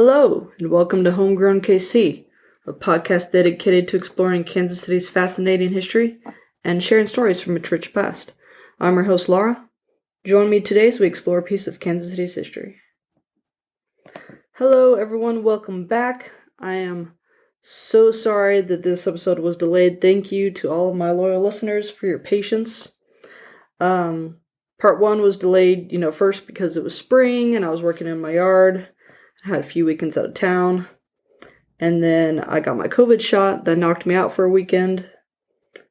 Hello, and welcome to Homegrown KC, a podcast dedicated to exploring Kansas City's fascinating history and sharing stories from its rich past. I'm your host, Laura. Join me today as we explore a piece of Kansas City's history. Hello, everyone. Welcome back. I am so sorry that this episode was delayed. Thank you to all of my loyal listeners for your patience. Part 1 was delayed, first because it was spring and I was working in my yard. I had a few weekends out of town, and then I got my COVID shot that knocked me out for a weekend.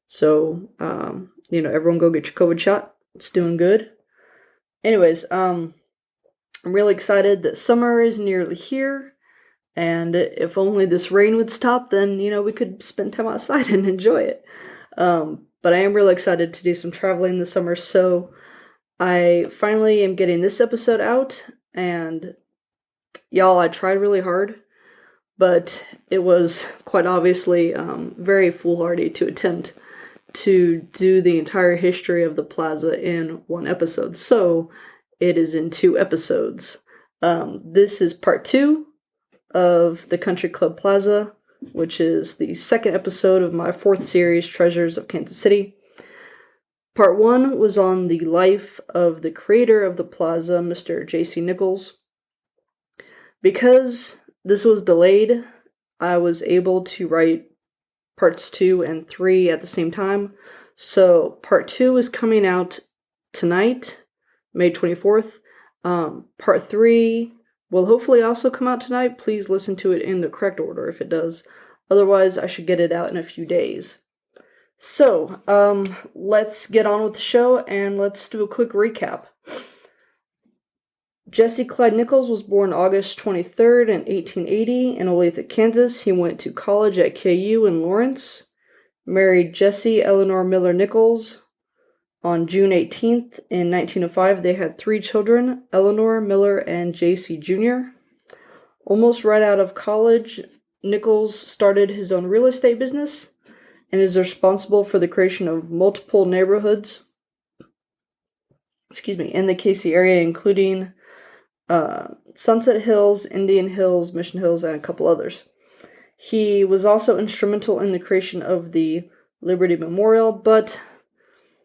So, everyone go get your COVID shot. It's doing good. Anyways, I'm really excited that summer is nearly here, and if only this rain would stop, then, we could spend time outside and enjoy it. But I am really excited to do some traveling this summer, so I finally am getting this episode out, and y'all, I tried really hard, but it was quite obviously very foolhardy to attempt to do the entire history of the plaza in one episode. So it is in 2 episodes. This is part 2 of the Country Club Plaza, which is the 2nd episode of my 4th series, Treasures of Kansas City. Part 1 was on the life of the creator of the plaza, Mr. J.C. Nichols. Because this was delayed, I was able to write parts 2 and 3 at the same time. So part 2 is coming out tonight, May 24th. Part 3 will hopefully also come out tonight. Please listen to it in the correct order if it does. Otherwise, I should get it out in a few days. So, let's get on with the show and let's do a quick recap. Jesse Clyde Nichols was born August 23rd in 1880 in Olathe, Kansas. He went to college at KU in Lawrence. Married Jessie Eleanor Miller Nichols on June 18th in 1905. They had 3 children, Eleanor, Miller, and J.C. Jr. Almost right out of college, Nichols started his own real estate business and is responsible for the creation of multiple neighborhoods in the KC area, including Sunset Hills, Indian Hills, Mission Hills, and a couple others. He was also instrumental in the creation of the Liberty Memorial, but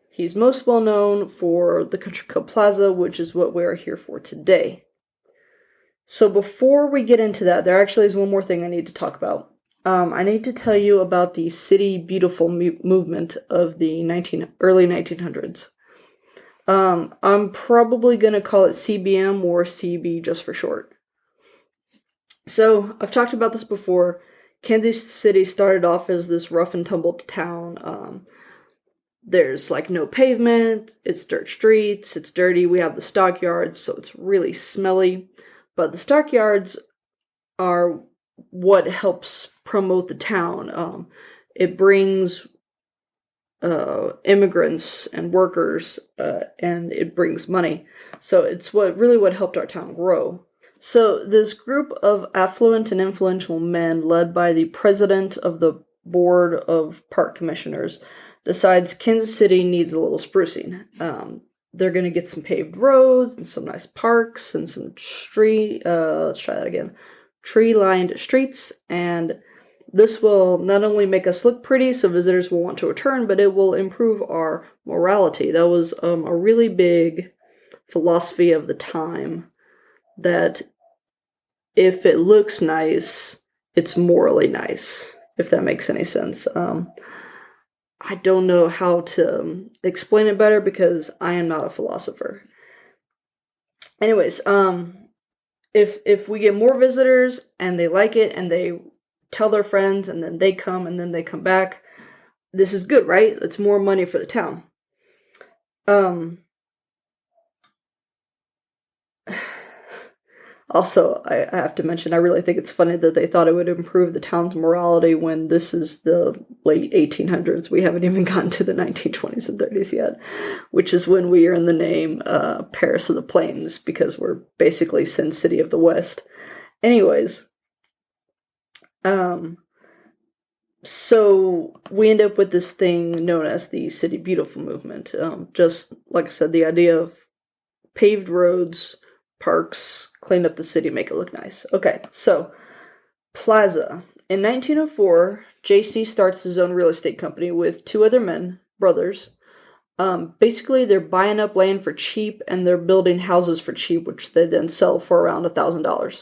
he's most well known for the Country Club Plaza, which is what we are here for today. So before we get into that, there actually is one more thing I need to talk about. I need to tell you about the City Beautiful movement of the early 1900s. I'm probably going to call it CBM or CB just for short. So, I've talked about this before. Kansas City started off as this rough and tumble town. There's no pavement, it's dirt streets, it's dirty, we have the stockyards, so it's really smelly. But the stockyards are what helps promote the town. It brings immigrants and workers, and it brings money. So it's what helped our town grow. So this group of affluent and influential men, led by the president of the board of park commissioners, decides Kansas City needs a little sprucing. They're going to get some paved roads and some nice parks and some tree-lined streets, and this will not only make us look pretty so visitors will want to return, but it will improve our morality. That was a really big philosophy of the time, that if it looks nice, it's morally nice, if that makes any sense. I don't know how to explain it better because I am not a philosopher. Anyways, if we get more visitors and they like it and they tell their friends, and then they come, and then they come back, this is good, right? It's more money for the town. Also, I have to mention, I really think it's funny that they thought it would improve the town's morality when this is the late 1800s. We haven't even gotten to the 1920s and 30s yet, which is when we earn the name Paris of the Plains, because we're basically Sin City of the West. Anyways, so we end up with this thing known as the City Beautiful movement. Just like I said, the idea of paved roads, parks, clean up the city, make it look nice. Okay, so Plaza. In 1904, JC starts his own real estate company with two other men, brothers. Basically, they're buying up land for cheap and they're building houses for cheap, which they then sell for around $1,000.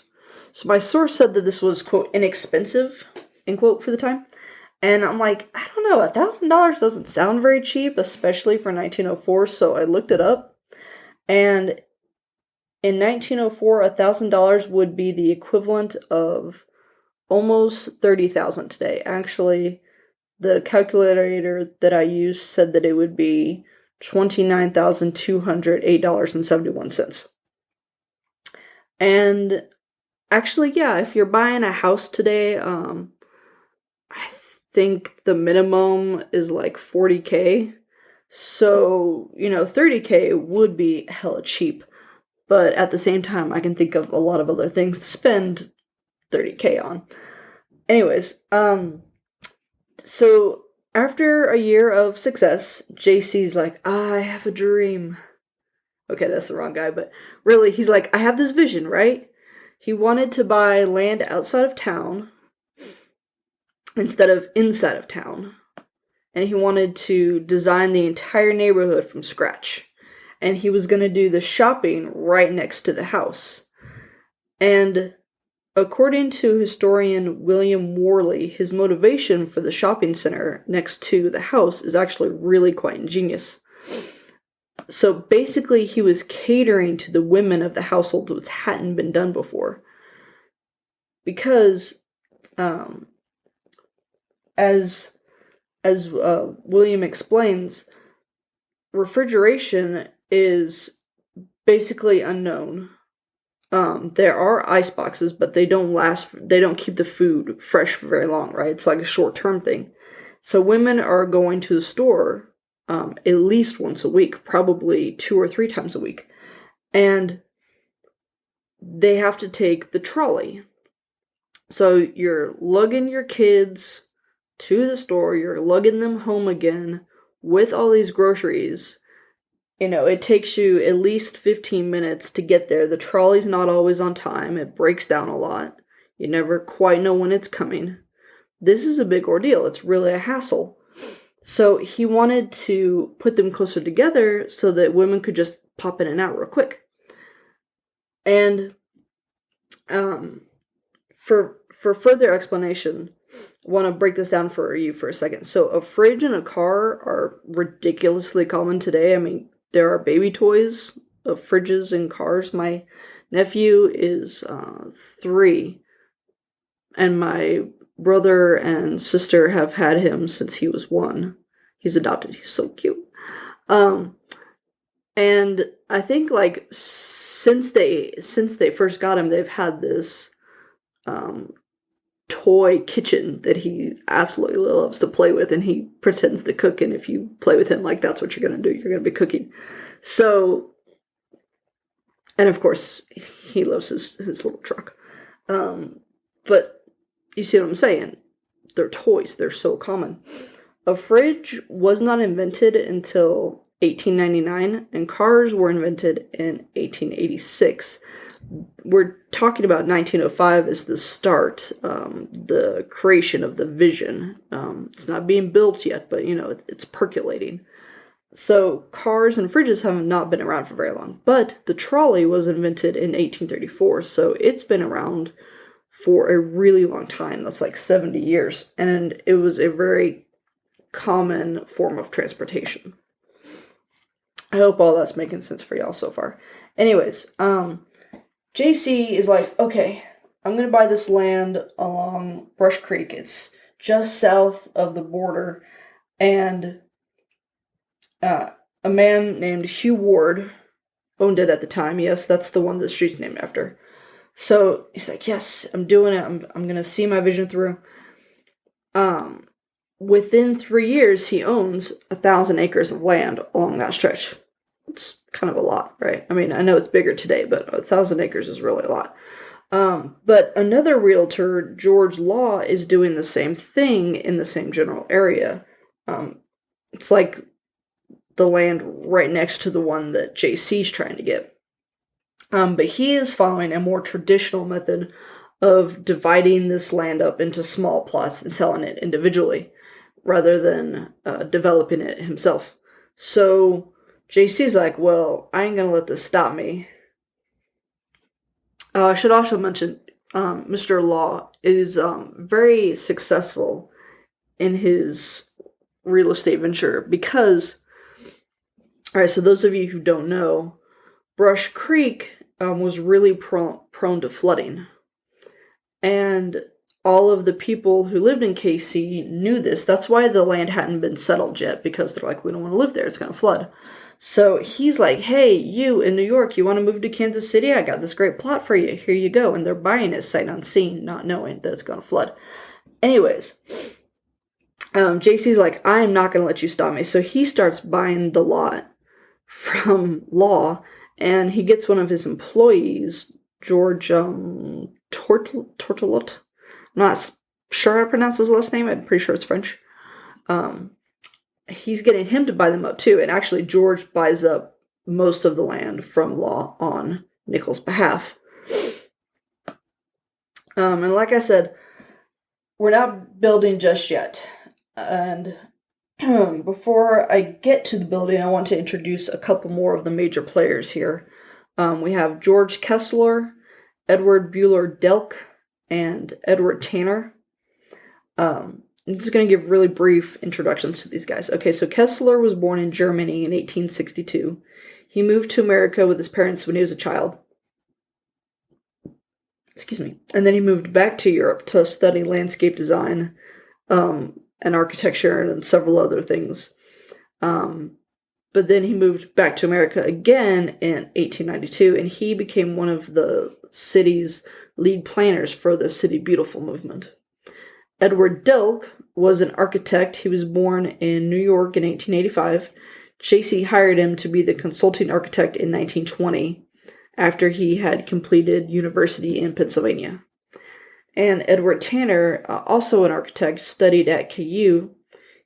So my source said that this was, quote, inexpensive, end quote, for the time. And I'm like, I don't know, $1,000 doesn't sound very cheap, especially for 1904, so I looked it up. And in 1904, $1,000 would be the equivalent of almost $30,000 today. Actually, the calculator that I used said that it would be $29,208.71. And actually, yeah, if you're buying a house today, I think the minimum is like $40K. So, $30K would be hella cheap. But at the same time, I can think of a lot of other things to spend $30K on. Anyways, so after a year of success, JC's like, I have a dream. Okay, that's the wrong guy, but really, he's like, I have this vision, right? He wanted to buy land outside of town instead of inside of town. And he wanted to design the entire neighborhood from scratch. And he was going to do the shopping right next to the house. And according to historian William Worley, his motivation for the shopping center next to the house is actually really quite ingenious. So basically, he was catering to the women of the household, which hadn't been done before. Because, as William explains, refrigeration is basically unknown. There are ice boxes, but they don't keep the food fresh for very long, right? It's like a short-term thing. So women are going to the store at least once a week, probably 2 or 3 times a week. And they have to take the trolley. So you're lugging your kids to the store, you're lugging them home again with all these groceries. It takes you at least 15 minutes to get there. The trolley's not always on time. It breaks down a lot. You never quite know when it's coming. This is a big ordeal. It's really a hassle. So he wanted to put them closer together so that women could just pop in and out real quick. And for further explanation, I want to break this down for you for a second. So a fridge and a car are ridiculously common today. I mean, there are baby toys of fridges and cars. My nephew is 3, and my brother and sister have had him since he was 1. He's adopted. He's so cute. And I think like since they first got him, they've had this toy kitchen that he absolutely loves to play with, and he pretends to cook, and if you play with him, like, that's what you're going to do. You're going to be cooking. So, and of course, he loves his little truck. But you see what I'm saying? They're toys. They're so common. A fridge was not invented until 1899, and cars were invented in 1886. We're talking about 1905 as the start, the creation of the vision. It's not being built yet, but, it's percolating. So cars and fridges have not been around for very long. But the trolley was invented in 1834, so it's been around for a really long time. That's like 70 years. And it was a very common form of transportation. I hope all that's making sense for y'all so far. Anyways, JC is like, okay, I'm going to buy this land along Brush Creek. It's just south of the border. And a man named Hugh Ward owned it at the time. Yes, that's the one the street's named after. So he's like, yes, I'm doing it. I'm going to see my vision through. Within 3 years, he owns 1,000 acres of land along that stretch. It's kind of a lot, right? I mean, I know it's bigger today, but 1,000 acres is really a lot. But another realtor, George Law, is doing the same thing in the same general area. It's like the land right next to the one that JC's trying to get. But he is following a more traditional method of dividing this land up into small plots and selling it individually, rather than developing it himself. So JC's like, well, I ain't gonna let this stop me. I should also mention Mr. Law is very successful in his real estate venture because, all right, so those of you who don't know, Brush Creek was really prone to flooding. And all of the people who lived in KC knew this. That's why the land hadn't been settled yet, because they're like, we don't want to live there, it's going to flood. So he's like, hey, you in New York, you want to move to Kansas City? I got this great plot for you. Here you go. And they're buying it sight unseen, not knowing that it's going to flood. Anyways, JC's like, I'm not going to let you stop me. So he starts buying the lot from Law, and he gets one of his employees, George Tortelot. I'm not sure I pronounce his last name. I'm pretty sure it's French. He's getting him to buy them up too. And actually, George buys up most of the land from Law on Nichols' behalf. And like I said, we're not building just yet. And before I get to the building, I want to introduce a couple more of the major players here. We have George Kessler, Edward Buehler Delk, and Edward Tanner. I'm just going to give really brief introductions to these guys. Okay, so Kessler was born in Germany in 1862. He moved to America with his parents when he was a child. Excuse me. And then he moved back to Europe to study landscape design and architecture and several other things. But then he moved back to America again in 1892, and he became one of the city's lead planners for the City Beautiful movement. Edward Delk was an architect. He was born in New York in 1885. JC hired him to be the consulting architect in 1920 after he had completed university in Pennsylvania. And Edward Tanner, also an architect, studied at KU.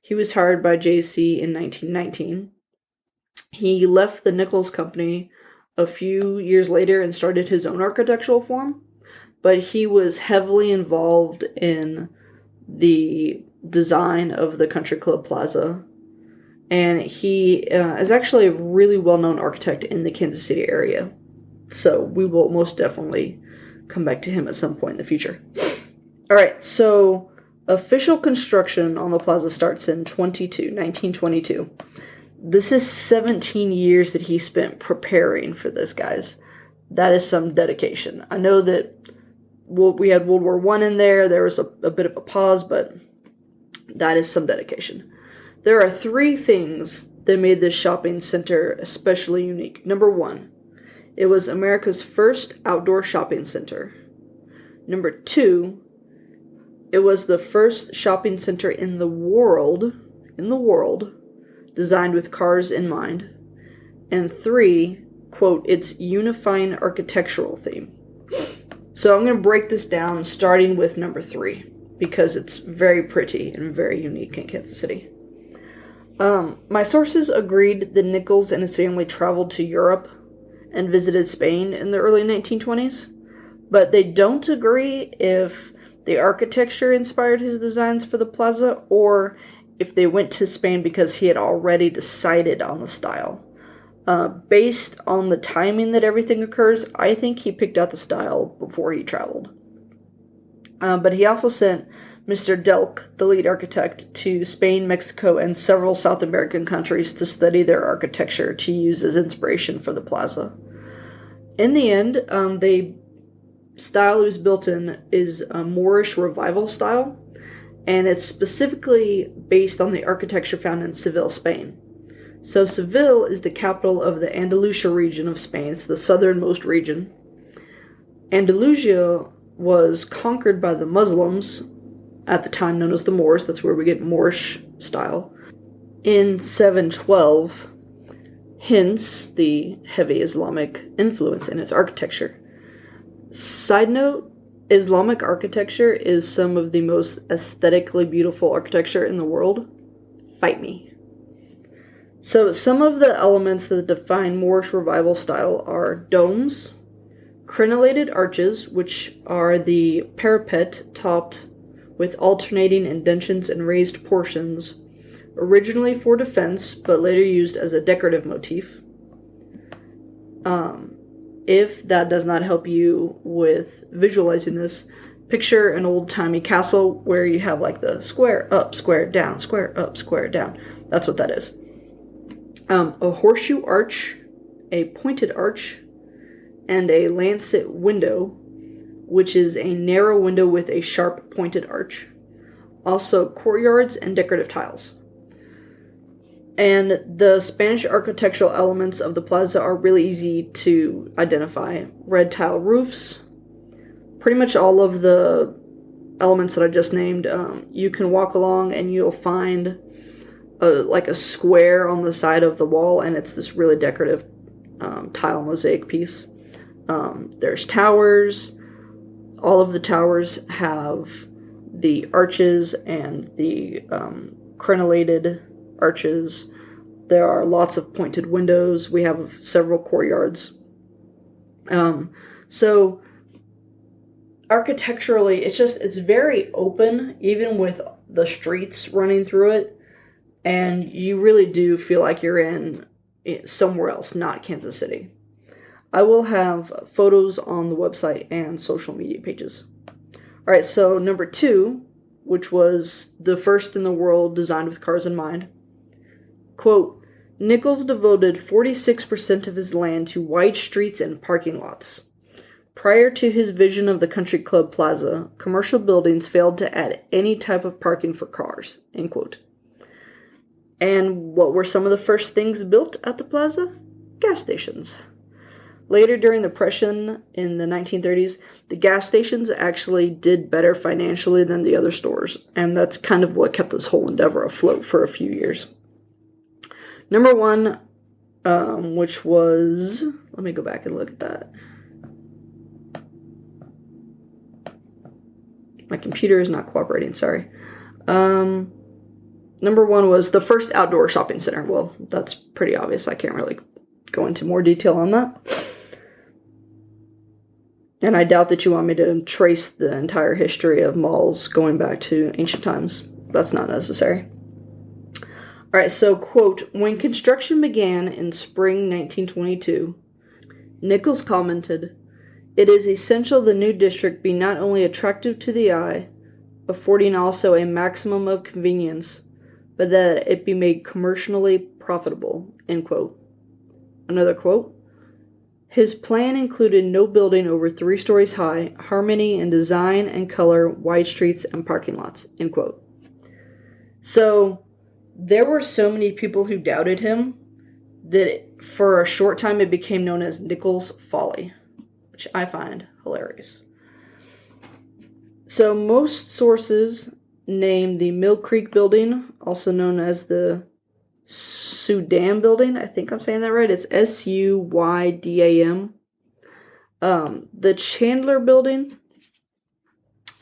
He was hired by JC in 1919. He left the Nichols Company a few years later and started his own architectural firm, but he was heavily involved in the design of the Country Club Plaza, and he is actually a really well-known architect in the Kansas City area, so we will most definitely come back to him at some point in the future. Alright, so official construction on the plaza starts in 1922. This is 17 years that he spent preparing for this, guys. That is some dedication. I know that we had World War I in there. There was a bit of a pause, but that is some dedication. There are three things that made this shopping center especially unique. Number one, it was America's first outdoor shopping center. Number two, it was the first shopping center in the world, designed with cars in mind. And three, quote, its unifying architectural theme. So I'm going to break this down starting with number three, because it's very pretty and very unique in Kansas City. My sources agreed that Nichols and his family traveled to Europe and visited Spain in the early 1920s, but they don't agree if the architecture inspired his designs for the plaza or if they went to Spain because he had already decided on the style. Based on the timing that everything occurs, I think he picked out the style before he traveled. But he also sent Mr. Delk, the lead architect, to Spain, Mexico, and several South American countries to study their architecture to use as inspiration for the plaza. In the end, the style he was built in is a Moorish revival style, and it's specifically based on the architecture found in Seville, Spain. So Seville is the capital of the Andalusia region of Spain. It's the southernmost region. Andalusia was conquered by the Muslims, at the time known as the Moors. That's where we get Moorish style. In 712, hence the heavy Islamic influence in its architecture. Side note, Islamic architecture is some of the most aesthetically beautiful architecture in the world. Fight me. So some of the elements that define Moorish revival style are domes, Crenellated arches, which are the parapet topped with alternating indentions and raised portions, originally for defense, but later used as a decorative motif. If that does not help you with visualizing this, picture an old-timey castle where you have like the square up, square down, square up, square down. That's what that is. A horseshoe arch, a pointed arch, and a lancet window, which is a narrow window with a sharp pointed arch. Also courtyards and decorative tiles. And the Spanish architectural elements of the plaza are really easy to identify. Red tile roofs, pretty much all of the elements that I just named. You can walk along and you'll find like a square on the side of the wall, and it's this really decorative tile mosaic piece. There's towers. All of the towers have the arches and the crenellated arches. There are lots of pointed windows. We have several courtyards. So architecturally, it's very open, even with the streets running through it, and you really do feel like you're in somewhere else, not Kansas City. I will have photos on the website and social media pages. All right, so number 2, which was the first in the world designed with cars in mind. Quote, Nichols devoted 46% of his land to wide streets and parking lots. Prior to his vision of the Country Club Plaza, commercial buildings failed to add any type of parking for cars, end quote. And what were some of the first things built at the plaza? Gas stations. Later during the Depression in the 1930s, the gas stations actually did better financially than the other stores, and that's kind of what kept this whole endeavor afloat for a few years. Number 1, which was, let me go back and look at that. My computer is not cooperating, sorry. Number 1 was the first outdoor shopping center. Well, that's pretty obvious. I can't really go into more detail on that. And I doubt that you want me to trace the entire history of malls going back to ancient times. That's not necessary. All right, so, quote, when construction began in spring 1922, Nichols commented, it is essential the new district be not only attractive to the eye, affording also a maximum of convenience, but that it be made commercially profitable, end quote. Another quote, his plan included no building over 3 stories high, harmony in design and color, wide streets, and parking lots, end quote. So, there were so many people who doubted him that for a short time it became known as Nichols' Folly, which I find hilarious. So most sources name the Mill Creek building, also known as the Suydam building. I think I'm saying that right. It's Suydam. The Chandler building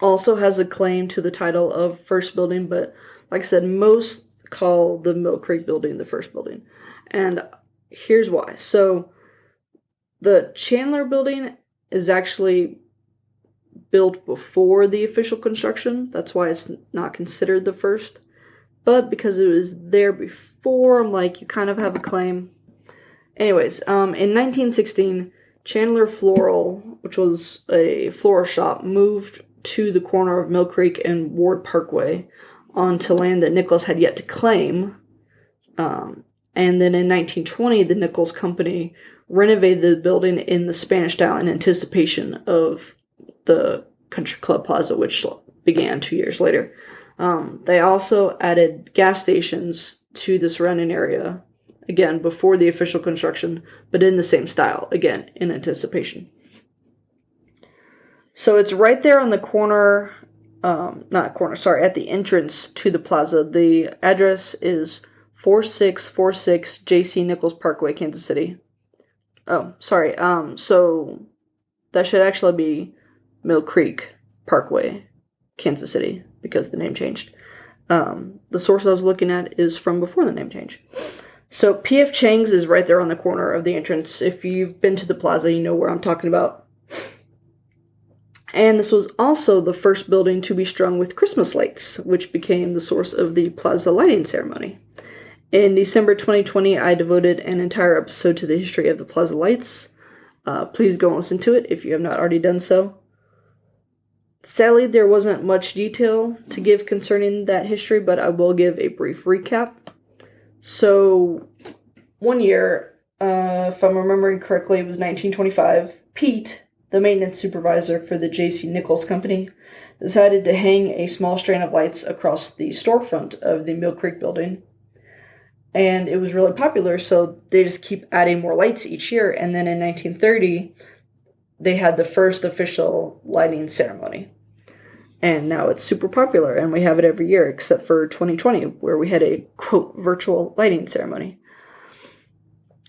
also has a claim to the title of first building, but like I said, most call the Mill Creek building the first building. And here's why. So the Chandler building is actually built before the official construction. That's why it's not considered the first. But because it was there before, I'm like, you kind of have a claim. Anyways, in 1916, Chandler Floral, which was a floral shop, moved to the corner of Mill Creek and Ward Parkway onto land that Nichols had yet to claim. And then in 1920, the Nichols Company renovated the building in the Spanish style in anticipation of the Country Club Plaza, which began 2 years later. They also added gas stations to the surrounding area, again, before the official construction, but in the same style, again, in anticipation. So it's right there on the corner, at the entrance to the plaza. The address is 4646 J.C. Nichols Parkway, Kansas City. Oh, sorry. So that should actually be Mill Creek Parkway, Kansas City, because the name changed. The source I was looking at is from before the name change. So P.F. Chang's is right there on the corner of the entrance. If you've been to the plaza, you know where I'm talking about. And this was also the first building to be strung with Christmas lights, which became the source of the Plaza lighting ceremony. In December 2020, I devoted an entire episode to the history of the Plaza lights. Please go and listen to it if you have not already done so. Sadly, there wasn't much detail to give concerning that history, but I will give a brief recap. So, one year, if I'm remembering correctly, it was 1925, Pete, the maintenance supervisor for the J.C. Nichols Company, decided to hang a small strand of lights across the storefront of the Mill Creek building. And it was really popular, so they just keep adding more lights each year. And then in 1930, they had the first official lighting ceremony. And now it's super popular, and we have it every year, except for 2020, where we had a, quote, virtual lighting ceremony.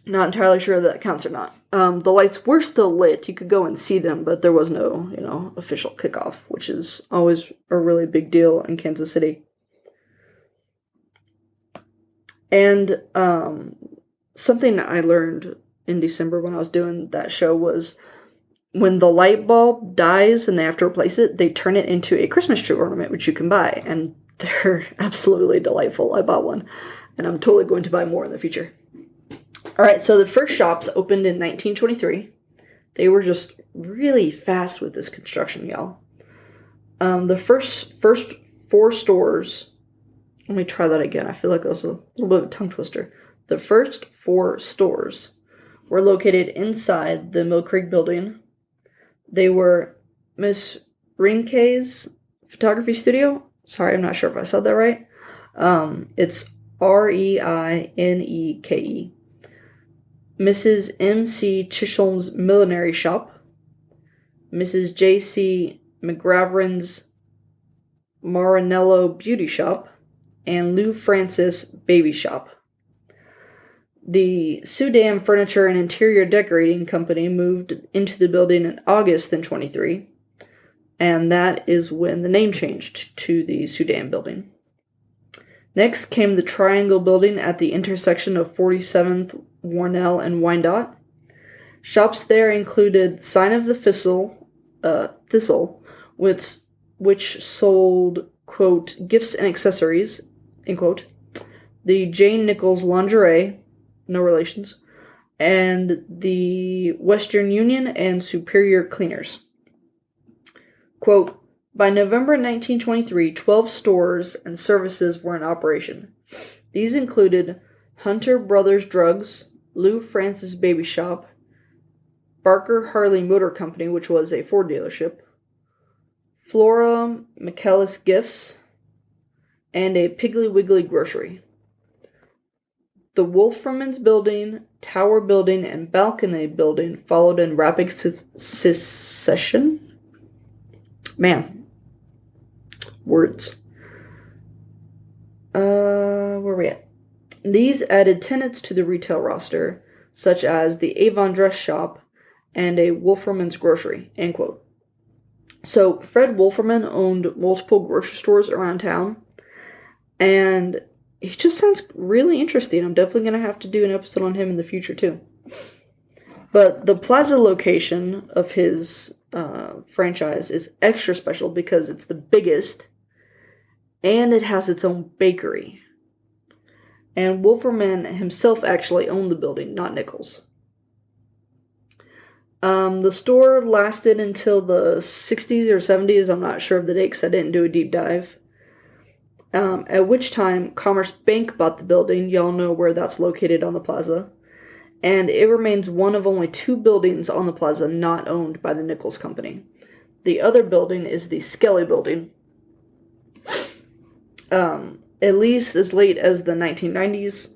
Not entirely sure if that counts or not. The lights were still lit. You could go and see them, but there was no, official kickoff, which is always a really big deal in Kansas City. And something I learned in December when I was doing that show was when the light bulb dies and they have to replace it, they turn it into a Christmas tree ornament, which you can buy. And they're absolutely delightful. I bought one, and I'm totally going to buy more in the future. All right, so the first shops opened in 1923. They were just really fast with this construction, y'all. The first 4 stores... Let me try that again. I feel like that was a little bit of a tongue twister. The first 4 stores were located inside the Mill Creek building. They were Miss Rinke's photography studio. Sorry, I'm not sure if I said that right. It's Reineke. Mrs. M.C. Chisholm's millinery shop. Mrs. J.C. McGraverin's Marinello beauty shop. And Lou Francis baby shop. The Sudan Furniture and Interior Decorating Company moved into the building in August in 23, and that is when the name changed to the Sudan building. Next came the Triangle building at the intersection of 47th, Warnell, and Wyandotte. Shops there included Sign of the Thistle, which sold, quote, gifts and accessories, end quote, the Jane Nichols lingerie, no relations, and the Western Union and Superior Cleaners. Quote, by November 1923, 12 stores and services were in operation. These included Hunter Brothers Drugs, Lou Francis Baby Shop, Barker Harley Motor Company, which was a Ford dealership, Flora McKellis Gifts, and a Piggly Wiggly grocery. The Wolferman's Building, Tower Building, and Balcony Building followed in rapid succession. Man. Words. Where are we at? These added tenants to the retail roster, such as the Avon Dress Shop and a Wolferman's Grocery, end quote. So, Fred Wolferman owned multiple grocery stores around town, and he just sounds really interesting. I'm definitely going to have to do an episode on him in the future, too. But the Plaza location of his franchise is extra special because it's the biggest, and it has its own bakery. And Wolferman himself actually owned the building, not Nichols. The store lasted until the 60s or 70s. I'm not sure of the date because I didn't do a deep dive. At which time, Commerce Bank bought the building. Y'all know where that's located on the plaza. And it remains one of only 2 buildings on the plaza not owned by the Nichols Company. The other building is the Skelly Building. At least as late as the 1990s.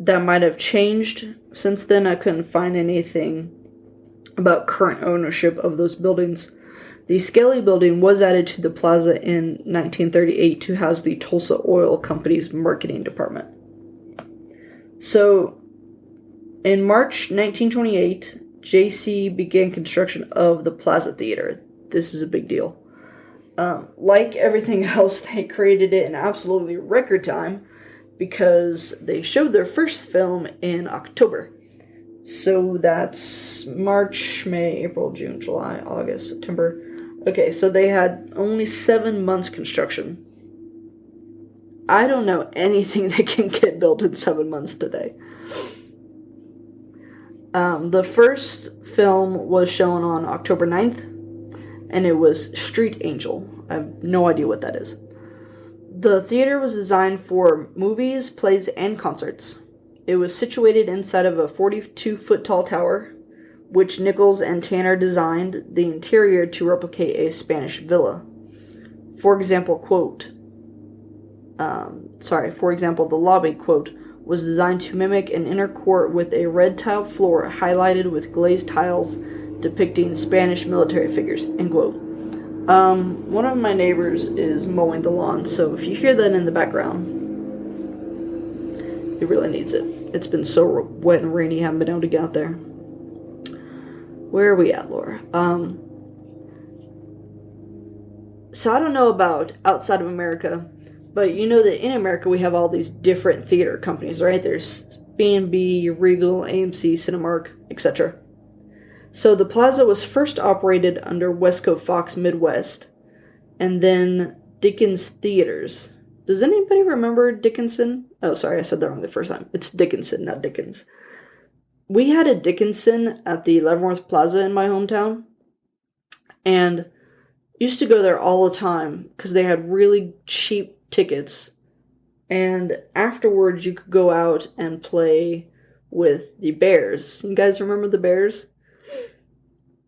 That might have changed since then. I couldn't find anything about current ownership of those buildings. The Skelly Building was added to the plaza in 1938 to house the Tulsa Oil Company's marketing department. So, in March 1928, J.C. began construction of the Plaza Theater. This is a big deal. Like everything else, they created it in absolutely record time because they showed their first film in October. So that's March, May, April, June, July, August, September. Okay, so they had only 7 months construction. I don't know anything that can get built in 7 months today. The first film was shown on October 9th, and it was Street Angel. I have no idea what that is. The theater was designed for movies, plays, and concerts. It was situated inside of a 42-foot tall tower, which Nichols and Tanner designed the interior to replicate a Spanish villa. For example, the lobby, quote, was designed to mimic an inner court with a red tile floor highlighted with glazed tiles depicting Spanish military figures, end quote. One of my neighbors is mowing the lawn, so if you hear that in the background, it really needs it. It's been so wet and rainy, I haven't been able to get out there. Where are we at, Laura? So I don't know about outside of America, but you know that in America we have all these different theater companies, right? There's B&B, Regal, AMC, Cinemark, etc. So the Plaza was first operated under Westco Fox Midwest, and then Dickens Theaters. Does anybody remember Dickinson? Oh, sorry, I said that wrong the first time. It's Dickinson, not Dickens. We had a Dickinson at the Leavenworth Plaza in my hometown, and used to go there all the time because they had really cheap tickets, and afterwards you could go out and play with the bears. You guys remember the bears?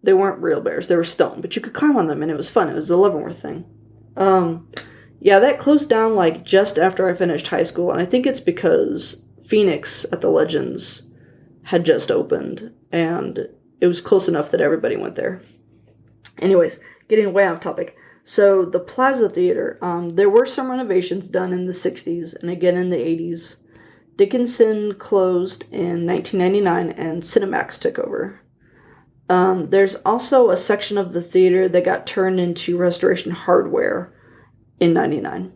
They weren't real bears, they were stone, but you could climb on them and it was fun. It was the Leavenworth thing. Yeah, that closed down like just after I finished high school, and I think it's because Phoenix at the Legends had just opened and it was close enough that everybody went there. Anyways, getting way off topic. So the Plaza Theater, there were some renovations done in the 60s and again in the 80s. Dickinson closed in 1999 and Cinemax took over. There's also a section of the theater that got turned into Restoration Hardware in 99.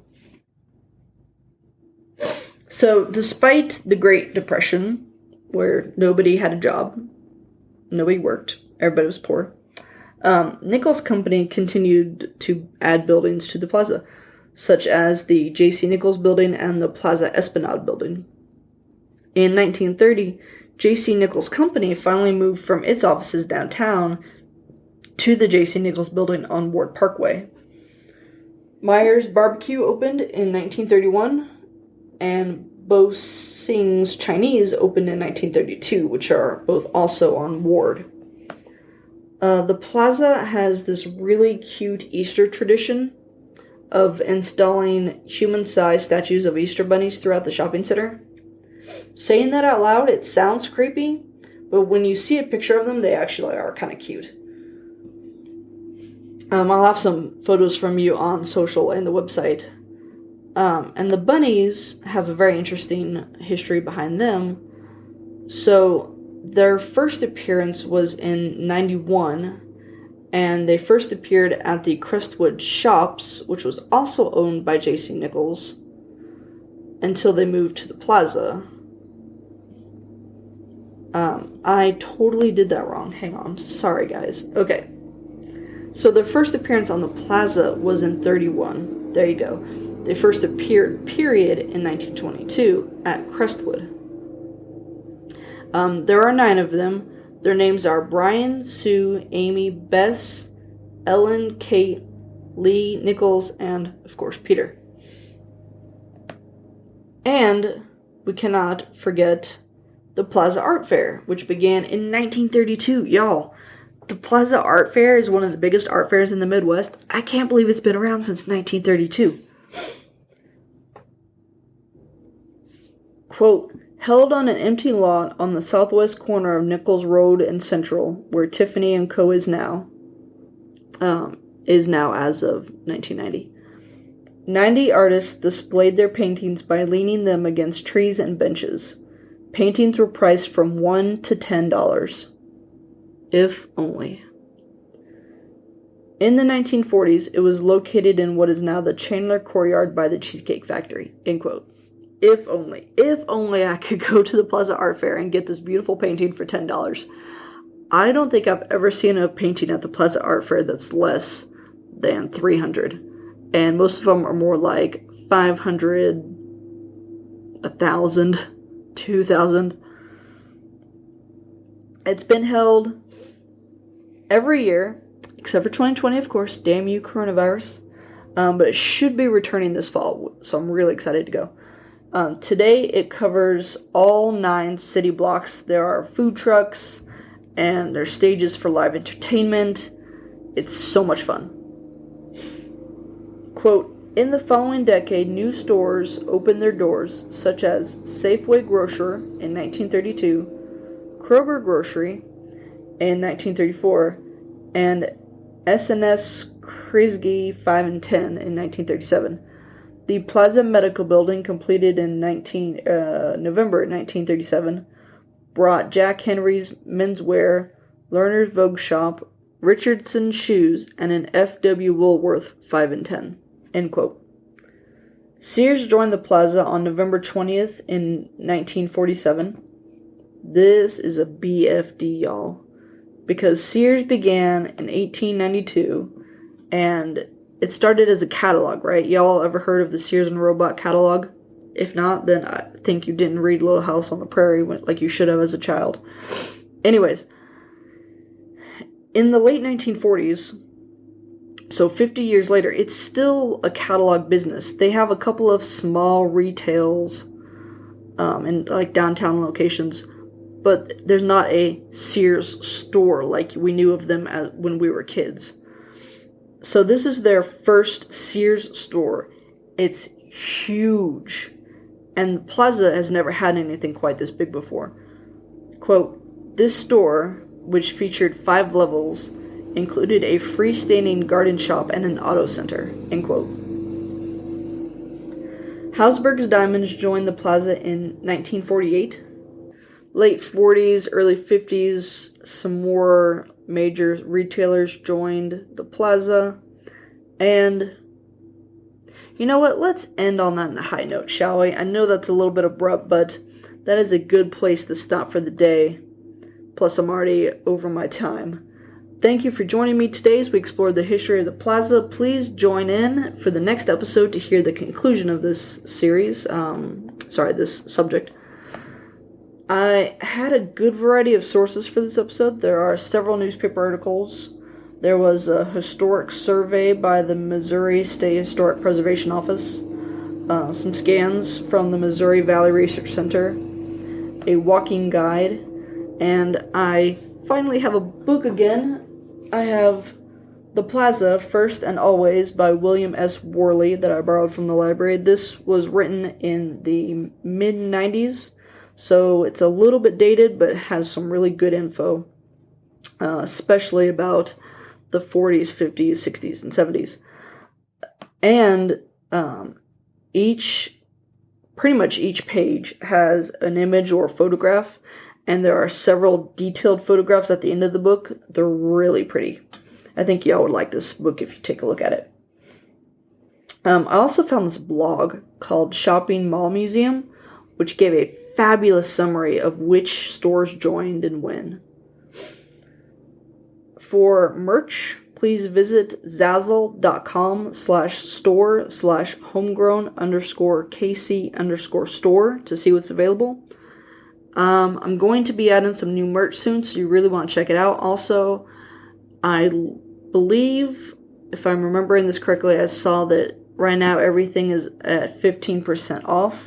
So despite the Great Depression, where nobody had a job, nobody worked, everybody was poor, Nichols' company continued to add buildings to the plaza, such as the J.C. Nichols building and the Plaza Esplanade building. In 1930, J.C. Nichols' company finally moved from its offices downtown to the J.C. Nichols building on Ward Parkway. Myers Barbecue opened in 1931, and Bo Sing's Chinese opened in 1932, which are both also on Ward. The plaza has this really cute Easter tradition of installing human-sized statues of Easter bunnies throughout the shopping center. Saying that out loud, it sounds creepy, but when you see a picture of them, they actually are kind of cute. I'll have some photos from you on social and the website. And the bunnies have a very interesting history behind them. So their first appearance was in 91, and they first appeared at the Crestwood Shops, which was also owned by J.C. Nichols, until they moved to the plaza. I totally did that wrong. Hang on. Sorry, guys. Okay. So their first appearance on the plaza was in 31. There you go. They first appeared, period, in 1922 at Crestwood. There are 9 of them. Their names are Brian, Sue, Amy, Bess, Ellen, Kate, Lee, Nichols, and, of course, Peter. And we cannot forget the Plaza Art Fair, which began in 1932. Y'all, the Plaza Art Fair is one of the biggest art fairs in the Midwest. I can't believe it's been around since 1932. Quote, held on an empty lot on the southwest corner of Nichols Road and Central, where Tiffany & Co. is now as of 1990. 90 artists displayed their paintings by leaning them against trees and benches. Paintings were priced from $1 to $10. If only. In the 1940s, it was located in what is now the Chandler Courtyard by the Cheesecake Factory. End quote. If only I could go to the Plaza Art Fair and get this beautiful painting for $10. I don't think I've ever seen a painting at the Plaza Art Fair that's less than 300. And most of them are more like 500, 1,000, 2,000. It's been held every year, except for 2020, of course. Damn you, coronavirus. But it should be returning this fall, so I'm really excited to go. Today, it covers all 9 city blocks. There are food trucks, and there's stages for live entertainment. It's so much fun. Quote, in the following decade, new stores opened their doors, such as Safeway Grocer in 1932, Kroger Grocery in 1934, and S&S Kresge 5 and 10 in 1937. The Plaza Medical Building, completed in November 1937, brought Jack Henry's Menswear, Lerner's Vogue Shop, Richardson Shoes, and an F.W. Woolworth 5 and 10. End quote. Sears joined the Plaza on November 20th in 1947. This is a BFD, y'all, because Sears began in 1892, and it started as a catalog, right? Y'all ever heard of the Sears and Roebuck catalog? If not, then I think you didn't read Little House on the Prairie like you should have as a child. Anyways, in the late 1940s, so 50 years later, it's still a catalog business. They have a couple of small retails in like downtown locations, but there's not a Sears store like we knew of them when we were kids. So this is their first Sears store. It's huge. And Plaza has never had anything quite this big before. Quote, this store, which featured 5 levels, included a freestanding garden shop and an auto center. End quote. Hausberg's Diamonds joined the Plaza in 1948. Late 40s, early 50s, some more major retailers joined the Plaza. And you know what? Let's end on that high note, shall we? I know that's a little bit abrupt, but that is a good place to stop for the day. Plus, I'm already over my time. Thank you for joining me today as we explored the history of the Plaza. Please join in for the next episode to hear the conclusion of this series. This subject. I had a good variety of sources for this episode. There are several newspaper articles. There was a historic survey by the Missouri State Historic Preservation Office, some scans from the Missouri Valley Research Center, a walking guide, and I finally have a book again. I have The Plaza, First and Always by William S. Worley that I borrowed from the library. This was written in the mid-90s, so it's a little bit dated, but has some really good info, especially about the 40s, 50s, 60s, and 70s. And pretty much each page has an image or photograph, and there are several detailed photographs at the end of the book. They're really pretty. I think y'all would like this book if you take a look at it. I also found this blog called Shopping Mall Museum, which gave a fabulous summary of which stores joined and when. For merch, please visit zazzle.com/store/homegrown_KC_store to see what's available. I'm going to be adding some new merch soon, so you really want to check it out. Also, I believe, if I'm remembering this correctly, I saw that right now everything is at 15% off.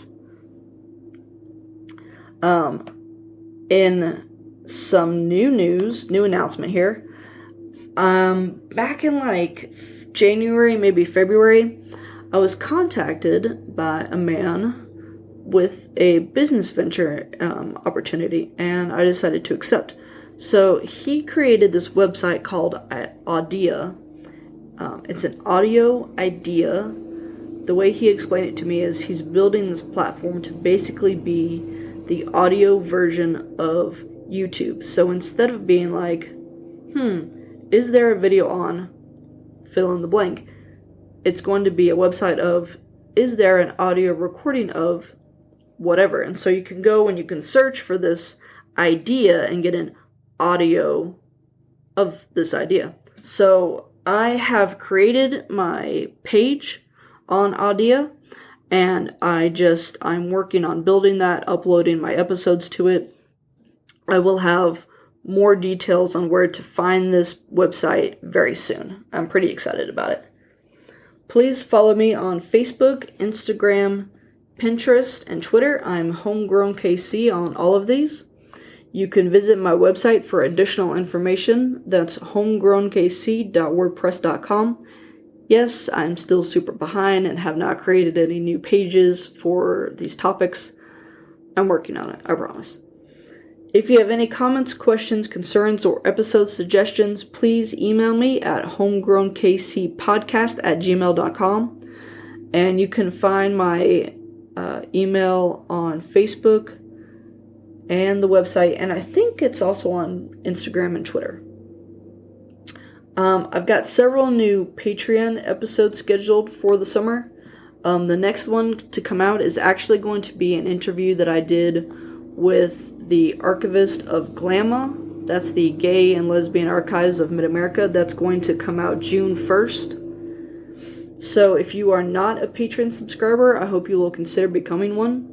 In some new announcement here. Back in like January, maybe February, I was contacted by a man with a business venture opportunity, and I decided to accept. So he created this website called Audia. It's an audio idea. The way he explained it to me is he's building this platform to basically be the audio version of YouTube. So instead of being like, is there a video on, fill in the blank, it's going to be a website of, is there an audio recording of whatever? And so you can go and you can search for this idea and get an audio of this idea. So I have created my page on Audia, and I'm working on building that, uploading my episodes to it. I will have more details on where to find this website very soon. I'm pretty excited about it. Please follow me on Facebook, Instagram, Pinterest, and Twitter. I'm HomegrownKC on all of these. You can visit my website for additional information. That's homegrownkc.wordpress.com. Yes, I'm still super behind and have not created any new pages for these topics. I'm working on it, I promise. If you have any comments, questions, concerns, or episode suggestions, please email me at homegrownkcpodcast@gmail.com. And you can find my email on Facebook and the website, and I think it's also on Instagram and Twitter. I've got several new Patreon episodes scheduled for the summer. The next one to come out is actually going to be an interview that I did with the archivist of GLAMA. That's the Gay and Lesbian Archives of Mid-America. That's going to come out June 1st. So if you are not a Patreon subscriber, I hope you will consider becoming one.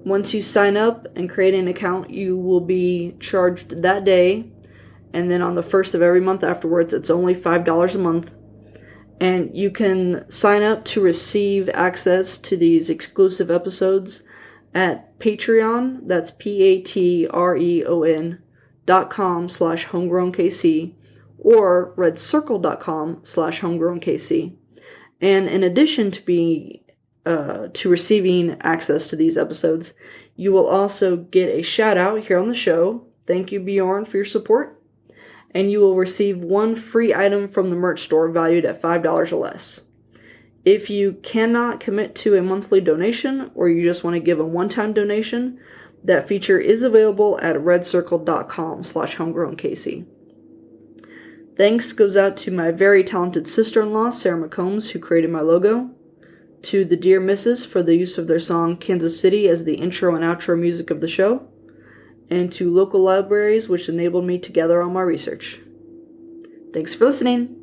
Once you sign up and create an account, you will be charged that day. And then on the first of every month afterwards, it's only $5 a month. And you can sign up to receive access to these exclusive episodes at Patreon. That's patreon.com/homegrownkc or redcircle.com/homegrownkc. And in addition to receiving access to these episodes, you will also get a shout out here on the show. Thank you, Bjorn, for your support. And you will receive one free item from the merch store valued at $5 or less. If you cannot commit to a monthly donation, or you just want to give a one-time donation, that feature is available at redcircle.com/homegrownkc. Thanks goes out to my very talented sister-in-law, Sarah McCombs, who created my logo, to the Dear Misses for the use of their song Kansas City as the intro and outro music of the show, and to local libraries which enabled me to gather all my research. Thanks for listening.